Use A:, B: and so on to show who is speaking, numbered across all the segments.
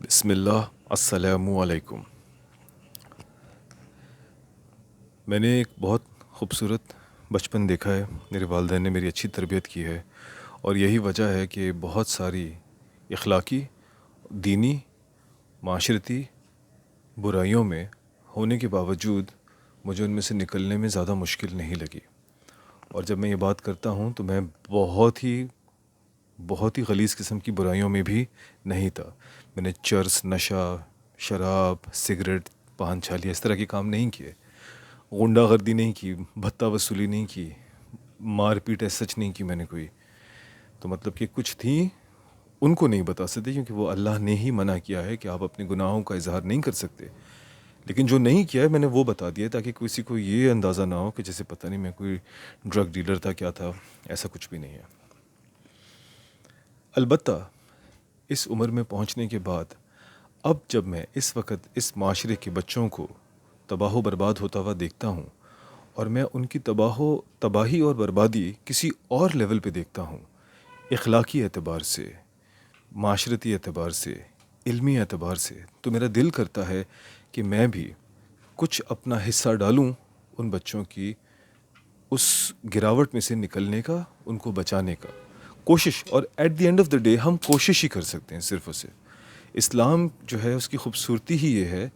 A: بسم اللہ السلام علیکم۔ میں نے ایک بہت خوبصورت بچپن دیکھا ہے، میرے والدین نے میری اچھی تربیت کی ہے، اور یہی وجہ ہے کہ بہت ساری اخلاقی، دینی، معاشرتی برائیوں میں ہونے کے باوجود مجھے ان میں سے نکلنے میں زیادہ مشکل نہیں لگی۔ اور جب میں یہ بات کرتا ہوں تو میں بہت ہی غلیظ قسم کی برائیوں میں بھی نہیں تھا۔ میں نے چرس، نشہ، شراب، سگریٹ، پان چھالیاں اس طرح کے کام نہیں کیے، غنڈہ گردی نہیں کی، بھتہ وصولی نہیں کی، مار پیٹ سچ نہیں کی میں نے کوئی۔ تو مطلب کہ کچھ تھیں، ان کو نہیں بتا سکتے کیونکہ وہ اللہ نے ہی منع کیا ہے کہ آپ اپنے گناہوں کا اظہار نہیں کر سکتے۔ لیکن جو نہیں کیا ہے میں نے وہ بتا دیا تاکہ کسی کو یہ اندازہ نہ ہو کہ جیسے پتہ نہیں میں کوئی ڈرگ ڈیلر تھا، کیا تھا۔ ایسا کچھ بھی نہیں ہے۔ البتہ اس عمر میں پہنچنے کے بعد اب جب میں اس وقت اس معاشرے کے بچوں کو تباہ و برباد ہوتا ہوا دیکھتا ہوں، اور میں ان کی تباہی اور بربادی کسی اور لیول پہ دیکھتا ہوں، اخلاقی اعتبار سے، معاشرتی اعتبار سے، علمی اعتبار سے، تو میرا دل کرتا ہے کہ میں بھی کچھ اپنا حصہ ڈالوں ان بچوں کی اس گراوٹ میں سے نکلنے کا، ان کو بچانے کا کوشش۔ اور at the end of the day ہم کوشش ہی کر سکتے ہیں صرف اسے۔ اسلام جو ہے اس کی خوبصورتی ہی یہ ہے۔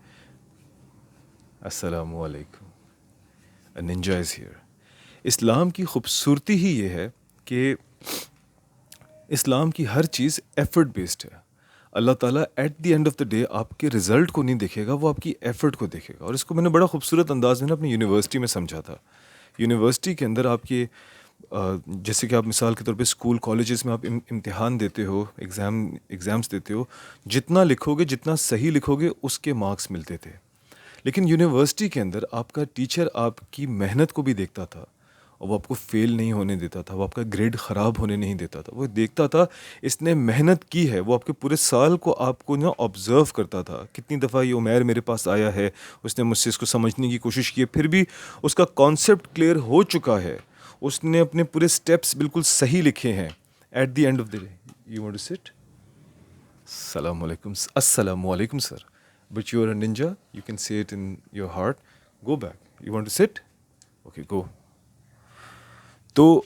A: السلام علیکم، ننجا از ہیئر۔ اسلام کی خوبصورتی ہی یہ ہے کہ اسلام کی ہر چیز ایفرٹ بیسڈ ہے۔ اللہ تعالیٰ at the end of the day آپ کے رزلٹ کو نہیں دیکھے گا، وہ آپ کی ایفرٹ کو دیکھے گا۔ اور اس کو میں نے بڑا خوبصورت انداز میں نا اپنی یونیورسٹی میں سمجھا تھا۔ یونیورسٹی کے اندر آپ کے جیسے کہ آپ مثال کے طور پہ اسکول کالجز میں آپ امتحان دیتے ہو، ایگزامس دیتے ہو، جتنا لکھو گے، جتنا صحیح لکھو گے اس کے مارکس ملتے تھے۔ لیکن یونیورسٹی کے اندر آپ کا ٹیچر آپ کی محنت کو بھی دیکھتا تھا، اور وہ آپ کو فیل نہیں ہونے دیتا تھا، وہ آپ کا گریڈ خراب ہونے نہیں دیتا تھا۔ وہ دیکھتا تھا اس نے محنت کی ہے، وہ آپ کے پورے سال کو آپ کو نا آبزرو کرتا تھا۔ کتنی دفعہ یہ عمیر میرے پاس آیا ہے، اس نے مجھ سے اس کو سمجھنے کی کوشش کی ہے، پھر بھی اس کا کانسیپٹ کلیئر ہو چکا ہے، اس نے اپنے پورے سٹیپس بالکل صحیح لکھے ہیں۔ At the end of the day you want to sit? السلام علیکم sir, but you are a ninja, you can see it in your heart, go back, you want to sit, okay go. تو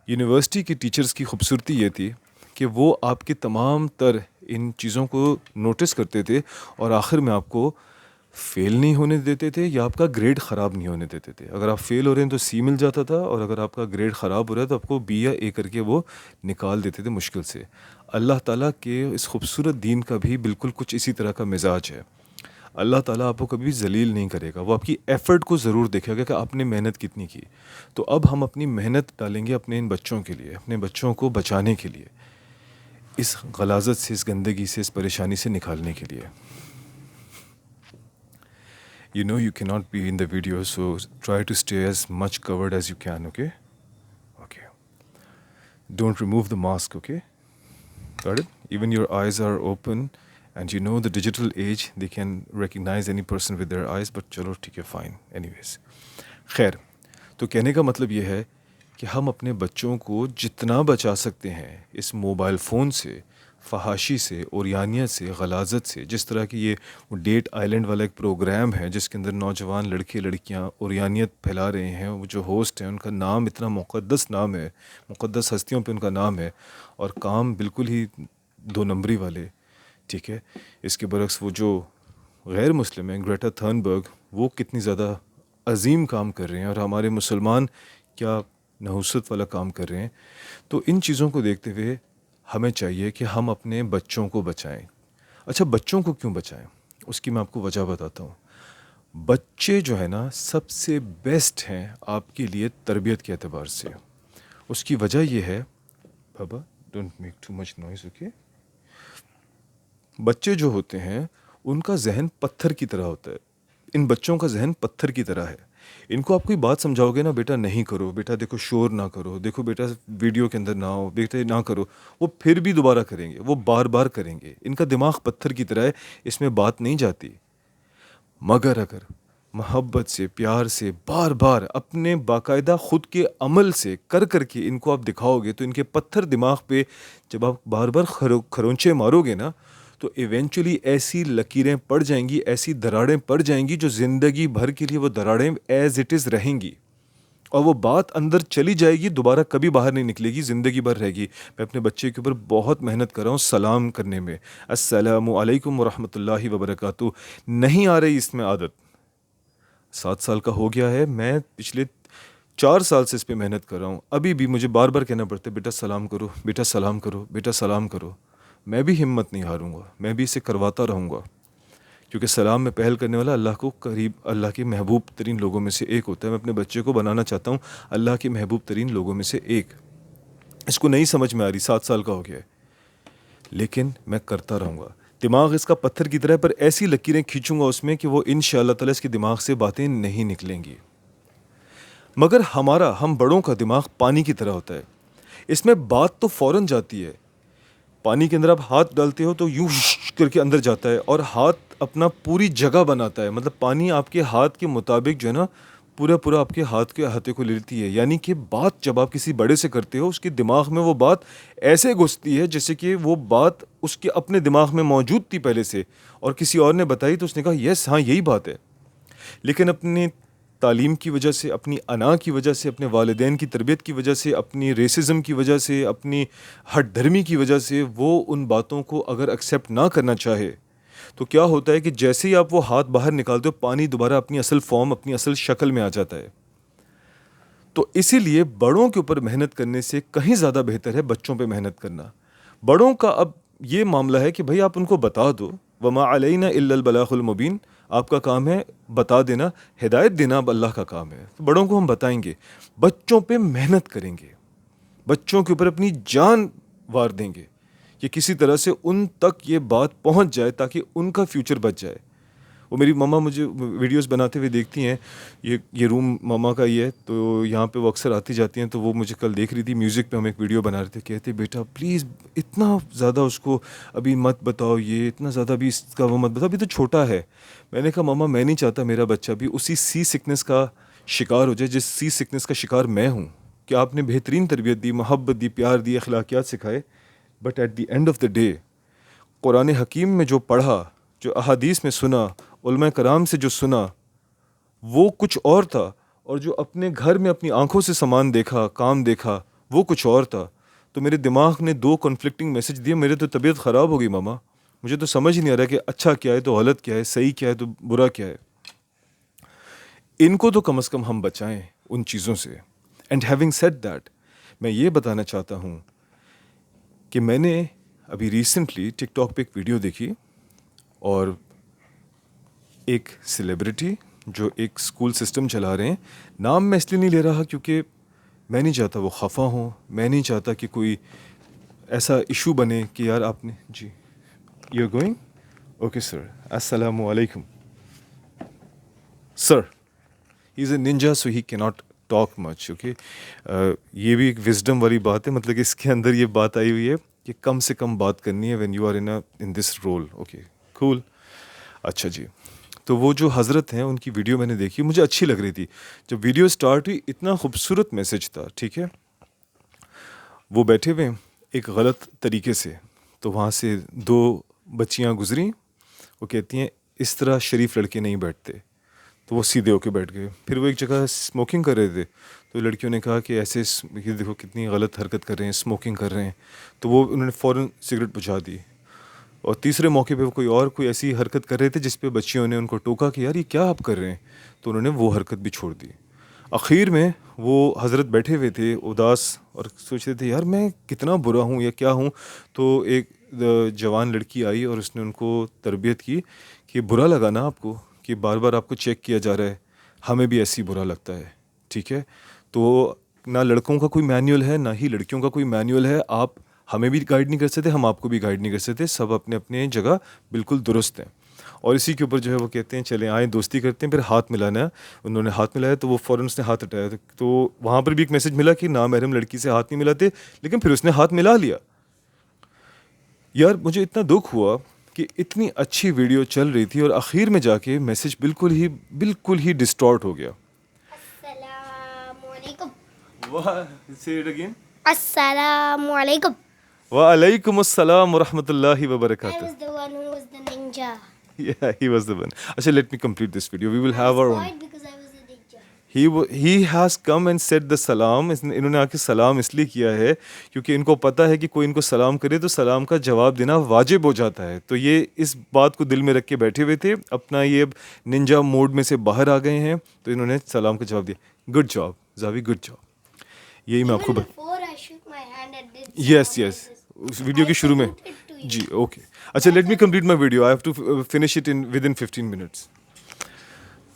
A: university کے teachers کی خوبصورتی یہ تھی کہ وہ آپ کے تمام تر ان چیزوں کو نوٹس کرتے تھے، اور آخر میں آپ کو فیل نہیں ہونے دیتے تھے یا آپ کا گریڈ خراب نہیں ہونے دیتے تھے۔ اگر آپ فیل ہو رہے ہیں تو سی مل جاتا تھا، اور اگر آپ کا گریڈ خراب ہو رہا ہے تو آپ کو بی یا اے کر کے وہ نکال دیتے تھے مشکل سے۔ اللہ تعالیٰ کے اس خوبصورت دین کا بھی بالکل کچھ اسی طرح کا مزاج ہے۔ اللہ تعالیٰ آپ کو کبھی ذلیل نہیں کرے گا، وہ آپ کی ایفرٹ کو ضرور دیکھے گا کہ آپ نے محنت کتنی کی۔ تو اب ہم اپنی محنت ڈالیں گے اپنے ان بچوں کے لیے، اپنے بچوں کو بچانے کے لیے، اس غلاظت سے، اس گندگی سے، اس پریشانی سے نکالنے کے لیے۔ You know you cannot be in the video, so try to stay as much covered as you can, okay? Okay. Don't remove the mask, okay? Got it? Even your eyes are open, and you know the digital age, they can recognize any person with their eyes, but chalo, theek hai, fine. Anyways. خیر، تو کہنے کا مطلب یہ ہے کہ ہم اپنے بچوں کو جتنا بچا سکتے ہیں اس موبائل فون سے، فحاشی سے، اوریانیت سے، غلاظت سے، جس طرح کی یہ ڈیٹ آئیلینڈ والا ایک پروگرام ہے جس کے اندر نوجوان لڑکے لڑکیاں اوریانیت پھیلا رہے ہیں، وہ جو ہوسٹ ہیں ان کا نام اتنا مقدس نام ہے، مقدس ہستیوں پہ ان کا نام ہے، اور کام بالکل ہی دو نمبری والے، ٹھیک ہے۔ اس کے برعکس وہ جو غیر مسلم ہیں، گریٹا تھرنبرگ، وہ کتنی زیادہ عظیم کام کر رہے ہیں، اور ہمارے مسلمان کیا نحوست والا کام کر رہے ہیں۔ تو ان چیزوں کو دیکھتے ہوئے ہمیں چاہیے کہ ہم اپنے بچوں کو بچائیں۔ اچھا، بچوں کو کیوں بچائیں؟ اس کی میں آپ کو وجہ بتاتا ہوں۔ بچے جو ہے نا سب سے بیسٹ ہیں آپ کے لیے تربیت کے اعتبار سے۔ اس کی وجہ یہ ہے، بابا don't make too much noise, okay. بچے جو ہوتے ہیں ان کا ذہن پتھر کی طرح ہوتا ہے۔ ان بچوں کا ذہن پتھر کی طرح ہے۔ ان کو آپ کوئی بات سمجھاؤ گے نا، بیٹا نہیں کرو، بیٹا دیکھو شور نہ کرو، دیکھو بیٹا ویڈیو کے اندر نہ ہو، بیٹا نہ کرو، وہ پھر بھی دوبارہ کریں گے، وہ بار بار کریں گے۔ ان کا دماغ پتھر کی طرح ہے، اس میں بات نہیں جاتی۔ مگر اگر محبت سے، پیار سے، بار بار اپنے باقاعدہ خود کے عمل سے کر کر کے ان کو آپ دکھاؤ گے، تو ان کے پتھر دماغ پہ جب آپ بار بار کھرونچے مارو گے نا، تو ایونچولی ایسی لکیریں پڑ جائیں گی, ایسی دراڑیں پڑ جائیں گی جو زندگی بھر کے لیے وہ دراڑیں ایز اٹ از رہیں گی, اور وہ بات اندر چلی جائے گی, دوبارہ کبھی باہر نہیں نکلے گی, زندگی بھر رہے گی. میں اپنے بچے کے اوپر بہت محنت کر رہا ہوں سلام کرنے میں, السلام علیکم ورحمۃ اللہ وبرکاتہ. نہیں آ رہی اس میں عادت. 7 سال کا ہو گیا ہے, میں پچھلے 4 سال سے اس پہ محنت کر رہا ہوں. ابھی بھی مجھے بار بار کہنا پڑتا ہے بیٹا سلام کرو, بیٹا سلام کرو, بیٹا سلام کرو. میں بھی ہمت نہیں ہاروں گا, میں بھی اسے کرواتا رہوں گا, کیونکہ سلام میں پہل کرنے والا اللہ کو قریب, اللہ کے محبوب ترین لوگوں میں سے ایک ہوتا ہے. میں اپنے بچے کو بنانا چاہتا ہوں اللہ کے محبوب ترین لوگوں میں سے ایک. اس کو نہیں سمجھ میں آ رہی, 7 سال کا ہو گیا ہے, لیکن میں کرتا رہوں گا. دماغ اس کا پتھر کی طرح, پر ایسی لکیریں کھینچوں گا اس میں کہ وہ انشاءاللہ تعالی اس کے دماغ سے باتیں نہیں نکلیں گی. مگر ہم بڑوں کا دماغ پانی کی طرح ہوتا ہے. اس میں بات تو فوراً جاتی ہے. پانی کے اندر آپ ہاتھ ڈالتے ہو تو یوں کر کے اندر جاتا ہے, اور ہاتھ اپنا پوری جگہ بناتا ہے. مطلب پانی آپ کے ہاتھ کے مطابق جو ہے نا پورا آپ کے ہاتھ کے احاطے کو لے لیتی ہے. یعنی کہ بات جب آپ کسی بڑے سے کرتے ہو, اس کے دماغ میں وہ بات ایسے گھستی ہے جیسے کہ وہ بات اس کے اپنے دماغ میں موجود تھی پہلے سے, اور کسی اور نے بتائی تو اس نے کہا یس ہاں یہی بات ہے. لیکن اپنی تعلیم کی وجہ سے, اپنی انا کی وجہ سے, اپنے والدین کی تربیت کی وجہ سے, اپنی ریسزم کی وجہ سے, اپنی ہٹ دھرمی کی وجہ سے وہ ان باتوں کو اگر ایکسیپٹ نہ کرنا چاہے, تو کیا ہوتا ہے کہ جیسے ہی آپ وہ ہاتھ باہر نکالتے ہو, پانی دوبارہ اپنی اصل فارم, اپنی اصل شکل میں آ جاتا ہے. تو اسی لیے بڑوں کے اوپر محنت کرنے سے کہیں زیادہ بہتر ہے بچوں پہ محنت کرنا. بڑوں کا اب یہ معاملہ ہے کہ بھئی آپ ان کو بتا دو, وما علینا الا البلاغ المبین, آپ کا کام ہے بتا دینا, ہدایت دینا اب اللہ کا کام ہے. تو بڑوں کو ہم بتائیں گے, بچوں پہ محنت کریں گے, بچوں کے اوپر اپنی جان وار دیں گے کہ کسی طرح سے ان تک یہ بات پہنچ جائے تاکہ ان کا فیوچر بچ جائے. وہ میری ماما مجھے ویڈیوز بناتے ہوئے دیکھتی ہیں, یہ روم ماما کا ہی ہے, تو یہاں پہ وہ اکثر آتی جاتی ہیں. تو وہ مجھے کل دیکھ رہی تھی, میوزک پہ ہم ایک ویڈیو بنا رہے تھے, کہتے بیٹا پلیز اتنا زیادہ اس کو ابھی مت بتاؤ, یہ اتنا زیادہ بھی اس کا وہ مت بتاؤ, ابھی تو چھوٹا ہے. میں نے کہا ماما میں نہیں چاہتا میرا بچہ بھی اسی سی سکنس کا شکار ہو جائے جس سی سکنس کا شکار میں ہوں. کہ آپ نے بہترین تربیت دی, محبت دی, پیار دی, اخلاقیات سکھائے, but at the end of the day Quran حکیم میں جو پڑھا, جو احادیث میں سنا, علماء کرام سے جو سنا, وہ کچھ اور تھا, اور جو اپنے گھر میں اپنی آنکھوں سے سامان دیکھا, کام دیکھا, وہ کچھ اور تھا. تو میرے دماغ نے 2 کنفلکٹنگ میسج دیے. میرے تو طبیعت خراب ہو گئی ماما, مجھے تو سمجھ ہی نہیں آ رہا کہ اچھا کیا ہے تو غلط کیا ہے, صحیح کیا ہے تو برا کیا ہے. ان کو تو کم از کم ہم بچائیں ان چیزوں سے. اینڈ ہیونگ سیڈ دیٹ, میں یہ بتانا چاہتا ہوں کہ میں نے ابھی ریسنٹلی ٹک ٹاک پہ ایک ویڈیو دیکھی, اور ایک سیلیبریٹی جو ایک اسکول سسٹم چلا رہے ہیں, نام میں اس لیے نہیں لے رہا کیونکہ میں نہیں چاہتا وہ خفا ہوں, میں نہیں چاہتا کہ کوئی ایسا ایشو بنے کہ یار آپ نے جی you are going okay sir, السلام علیکم سر. ہی از اے ننجا سو ہی کی ناٹ ٹاک مچ. اوکے, یہ بھی ایک وزڈم والی بات ہے, مطلب کہ اس کے اندر یہ بات آئی ہوئی ہے کہ کم سے کم بات کرنی ہے when you are in this role. Okay cool. اچھا جی, تو وہ جو حضرت ہیں ان کی ویڈیو میں نے دیکھی, مجھے اچھی لگ رہی تھی. جب ویڈیو سٹارٹ ہوئی اتنا خوبصورت میسج تھا, ٹھیک ہے. وہ بیٹھے ہوئے ایک غلط طریقے سے, تو وہاں سے 2 بچیاں گزریں, وہ کہتی ہیں اس طرح شریف لڑکے نہیں بیٹھتے, تو وہ سیدھے ہو کے بیٹھ گئے. پھر وہ ایک جگہ اسموکنگ کر رہے تھے, تو لڑکیوں نے کہا کہ ایسے یہ دیکھو کتنی غلط حرکت کر رہے ہیں, اسموکنگ کر رہے ہیں, تو وہ انہوں نے فوراً سگریٹ بجھا دی. اور تیسرے موقع پہ وہ کوئی ایسی حرکت کر رہے تھے جس پہ بچیوں نے ان کو ٹوکا کہ یار یہ کیا آپ کر رہے ہیں, تو انہوں نے وہ حرکت بھی چھوڑ دی. اخیر میں وہ حضرت بیٹھے ہوئے تھے اداس اور سوچ رہے تھے یار میں کتنا برا ہوں یا کیا ہوں. تو ایک جوان لڑکی آئی اور اس نے ان کو تربیت کی کہ برا لگا نا آپ کو کہ بار بار آپ کو چیک کیا جا رہا ہے, ہمیں بھی ایسے ہی برا لگتا ہے, ٹھیک ہے. تو نہ لڑکوں کا کوئی مینیول ہے نہ ہی لڑکیوں کا کوئی مینیول ہے, آپ ہمیں بھی گائیڈ نہیں کر سکتے, ہم آپ کو بھی گائیڈ نہیں کر سکتے, سب اپنے اپنے جگہ بالکل درست ہیں. اور اسی کے اوپر جو ہے وہ کہتے ہیں چلیں آئیں دوستی کرتے ہیں, پھر ہاتھ ملانا. انہوں نے ہاتھ ملایا تو وہ فوراً اس نے ہاتھ ہٹایا, تو وہاں پر بھی ایک میسج ملا کہ نامحرم لڑکی سے ہاتھ نہیں ملاتے, لیکن پھر اس نے ہاتھ ملا لیا. یار مجھے اتنا دکھ ہوا کہ اتنی اچھی ویڈیو چل رہی تھی اور آخر میں جا کے میسج بالکل ہی ڈسٹارٹ ہو گیا.
B: السلام علیکم.
A: واہ, say it again.
B: السلام علیکم.
A: وعلیکم السلام ورحمۃ اللہ
B: I
A: وبرکاتہ.
B: was the one who was the ninja.
A: Yeah, he was the one. Acha, let me complete this video. We will
B: I
A: have
B: was
A: our own.
B: quiet because I was the ninja.
A: He has come and said the salam. انہوں نے آ کے سلام اس لیے کیا ہے کیونکہ ان کو پتہ ہے کہ کوئی ان کو سلام کرے تو سلام کا جواب دینا واجب ہو جاتا ہے. تو یہ اس بات کو دل میں رکھ کے بیٹھے ہوئے تھے, اپنا یہ ننجا موڈ میں سے باہر آ گئے ہیں, تو انہوں نے سلام کا جواب دیا. Good job Zavi, good job. یہی میں آپ کو
B: Even before I shook my hand and did
A: yes
B: salam
A: yes
B: like this,
A: اس ویڈیو کے
B: I
A: شروع میں.
B: saluted to you.
A: جی اوکے. اچھا, let me complete my video. I have to finish it in within 15 minutes.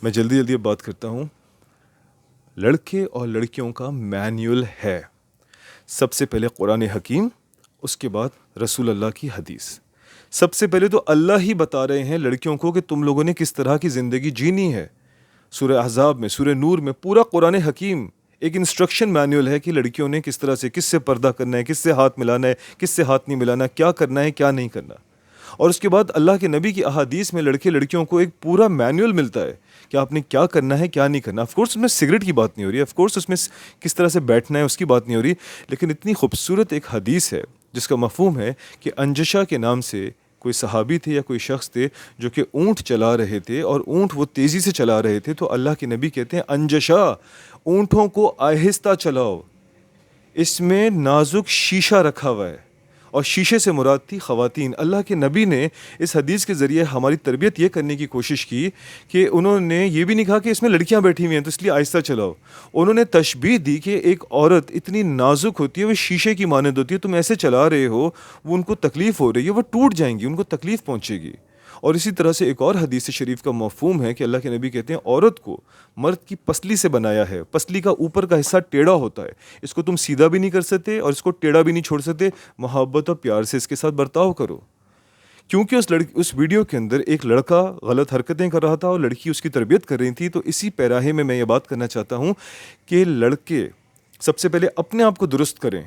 A: میں جلدی جلدی اب بات کرتا ہوں. لڑکے اور لڑکیوں کا مینیول ہے. سب سے پہلے قرآن حکیم, اس کے بعد رسول اللہ کی حدیث. سب سے پہلے تو اللہ ہی بتا رہے ہیں لڑکیوں کو کہ تم لوگوں نے کس طرح کی زندگی جینی ہے. سورہ احزاب میں, سورہ نور میں پورا قرآن حکیم ایک انسٹرکشن مینیول ہے کہ لڑکیوں نے کس طرح سے, کس سے پردہ کرنا ہے, کس سے ہاتھ ملانا ہے, کس سے ہاتھ نہیں ملانا, کیا کرنا ہے, کیا نہیں کرنا. اور اس کے بعد اللہ کے نبی کی احادیث میں لڑکے لڑکیوں کو ایک پورا مینیول ملتا ہے کہ آپ نے کیا کرنا ہے, کیا نہیں کرنا. آف کورس اس میں سگریٹ کی بات نہیں ہو رہی ہے, آف کورس اس میں کس طرح سے بیٹھنا ہے اس کی بات نہیں ہو رہی, لیکن اتنی خوبصورت ایک حدیث ہے جس کا مفہوم ہے کہ انجشا کے نام سے کوئی صحابی تھے یا کوئی شخص تھے جو کہ اونٹ چلا رہے تھے, اور اونٹ وہ تیزی سے چلا رہے تھے. تو اللہ کے نبی کہتے ہیں انجشا, اونٹوں کو آہستہ چلاؤ, اس میں نازک شیشہ رکھا ہوا ہے. اور شیشے سے مراد تھی خواتین. اللہ کے نبی نے اس حدیث کے ذریعے ہماری تربیت یہ کرنے کی کوشش کی کہ انہوں نے یہ بھی نہیں کہا کہ اس میں لڑکیاں بیٹھی ہوئی ہیں تو اس لیے آہستہ چلاؤ. انہوں نے تشبیہ دی کہ ایک عورت اتنی نازک ہوتی ہے, وہ شیشے کی مانند ہوتی ہے, تم ایسے چلا رہے ہو, وہ ان کو تکلیف ہو رہی ہے, وہ ٹوٹ جائیں گی, ان کو تکلیف پہنچے گی. اور اسی طرح سے ایک اور حدیث شریف کا مفہوم ہے کہ اللہ کے نبی کہتے ہیں عورت کو مرد کی پسلی سے بنایا ہے. پسلی کا اوپر کا حصہ ٹیڑھا ہوتا ہے, اس کو تم سیدھا بھی نہیں کر سکتے اور اس کو ٹیڑھا بھی نہیں چھوڑ سکتے. محبت اور پیار سے اس کے ساتھ برتاؤ کرو. کیونکہ اس ویڈیو کے اندر ایک لڑکا غلط حرکتیں کر رہا تھا اور لڑکی اس کی تربیت کر رہی تھی. تو اسی پیراہے میں یہ بات کرنا چاہتا ہوں کہ لڑکے سب سے پہلے اپنے آپ کو درست کریں.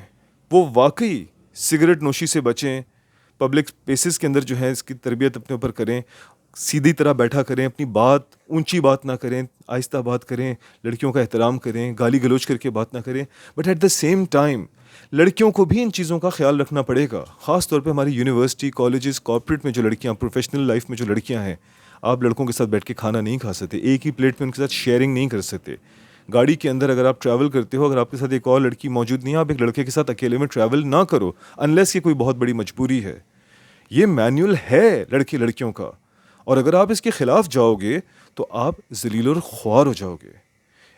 A: وہ واقعی سگریٹ نوشی سے بچیں, پبلک اسپیسز کے اندر جو ہے اس کی تربیت اپنے اوپر کریں, سیدھی طرح بیٹھا کریں, اپنی بات اونچی بات نہ کریں, آہستہ بات کریں, لڑکیوں کا احترام کریں, گالی گلوچ کر کے بات نہ کریں. But at the same time لڑکیوں کو بھی ان چیزوں کا خیال رکھنا پڑے گا. خاص طور پہ ہماری یونیورسٹی, کالجز, کارپوریٹ میں جو لڑکیاں, پروفیشنل لائف میں جو لڑکیاں ہیں, آپ لڑکوں کے ساتھ بیٹھ کے کھانا نہیں کھا سکتے, ایک ہی پلیٹ میں ان کے ساتھ شیئرنگ نہیں کر سکتے. گاڑی کے اندر اگر آپ ٹریول کرتے ہو, اگر آپ کے ساتھ ایک اور لڑکی موجود نہیں ہے, آپ ایک لڑکے کے ساتھ اکیلے میں ٹریول نہ کرو انلیس کہ کوئی بہت بڑی مجبوری ہے. یہ مینیول ہے لڑکے لڑکیوں کا, اور اگر آپ اس کے خلاف جاؤ گے تو آپ ذلیل اور خوار ہو جاؤ گے.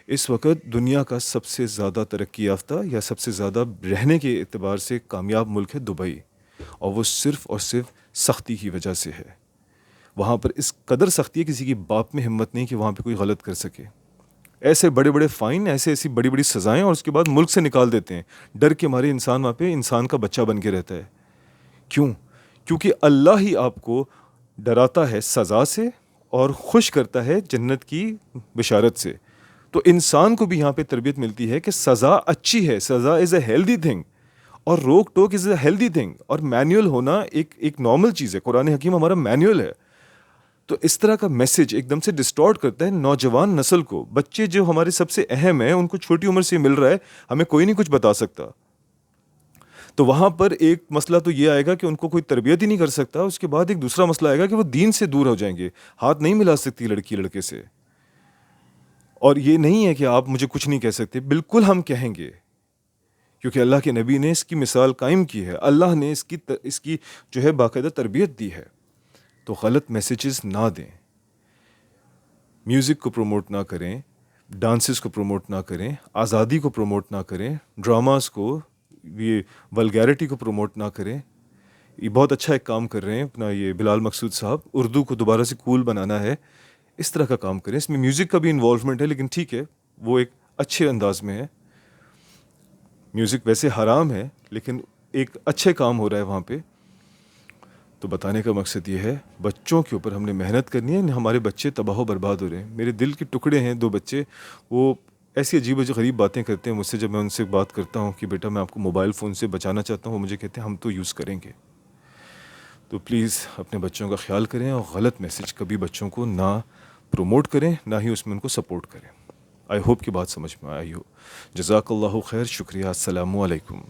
A: اس وقت دنیا کا سب سے زیادہ ترقی یافتہ یا سب سے زیادہ رہنے کے اعتبار سے کامیاب ملک ہے دبئی, اور وہ صرف اور صرف سختی کی وجہ سے ہے. وہاں پر اس قدر سختی ہے کسی کی باپ میں ہمت نہیں کہ وہاں پہ کوئی غلط کر سکے. ایسے بڑے بڑے فائن, ایسی بڑی بڑی سزائیں, اور اس کے بعد ملک سے نکال دیتے ہیں. ڈر کے مارے انسان وہاں پہ انسان کا بچہ بن کے رہتا ہے. کیوں؟ کیونکہ اللہ ہی آپ کو ڈراتا ہے سزا سے اور خوش کرتا ہے جنت کی بشارت سے. تو انسان کو بھی یہاں پہ تربیت ملتی ہے کہ سزا اچھی ہے, سزا از اے ہیلدی تھنگ, اور روک ٹوک از اے ہیلدی تھنگ, اور مینیول ہونا ایک نارمل چیز ہے. قرآن حکیم ہمارا مینیول ہے. تو اس طرح کا میسج ایک دم سے ڈسٹارٹ کرتا ہے نوجوان نسل کو. بچے جو ہمارے سب سے اہم ہیں, ان کو چھوٹی عمر سے مل رہا ہے, ہمیں کوئی نہیں کچھ بتا سکتا. تو وہاں پر ایک مسئلہ تو یہ آئے گا کہ ان کو کوئی تربیت ہی نہیں کر سکتا. اس کے بعد ایک دوسرا مسئلہ آئے گا کہ وہ دین سے دور ہو جائیں گے. ہاتھ نہیں ملا سکتی لڑکی لڑکے سے. اور یہ نہیں ہے کہ آپ مجھے کچھ نہیں کہہ سکتے, بالکل ہم کہیں گے, کیونکہ اللہ کے نبی نے اس کی مثال قائم کی ہے, اللہ نے اس کی جو ہے باقاعدہ تربیت دی ہے. تو غلط میسیجز نہ دیں, میوزک کو پروموٹ نہ کریں, ڈانسز کو پروموٹ نہ کریں, آزادی کو پروموٹ نہ کریں, ڈراماز کو, یہ ولگیرٹی کو پروموٹ نہ کریں. یہ بہت اچھا ایک کام کر رہے ہیں اپنا یہ بلال مقصود صاحب, اردو کو دوبارہ سے کول بنانا ہے, اس طرح کا کام کریں. اس میں میوزک کا بھی انوالومنٹ ہے, لیکن ٹھیک ہے, وہ ایک اچھے انداز میں ہے. میوزک ویسے حرام ہے, لیکن ایک اچھے کام ہو رہا ہے وہاں پہ. تو بتانے کا مقصد یہ ہے بچوں کے اوپر ہم نے محنت کرنی ہے. ہمارے بچے تباہ و برباد ہو رہے ہیں. میرے دل کے ٹکڑے ہیں 2 بچے, وہ ایسی عجیب غریب باتیں کرتے ہیں مجھ سے. جب میں ان سے بات کرتا ہوں کہ بیٹا میں آپ کو موبائل فون سے بچانا چاہتا ہوں, وہ مجھے کہتے ہیں ہم تو یوز کریں گے. تو پلیز اپنے بچوں کا خیال کریں, اور غلط میسج کبھی بچوں کو نہ پروموٹ کریں, نہ ہی اس میں ان کو سپورٹ کریں. آئی ہوپ کی بات سمجھ میں آئی ہو. جزاک اللہ خیر, شکریہ, السلام علیکم.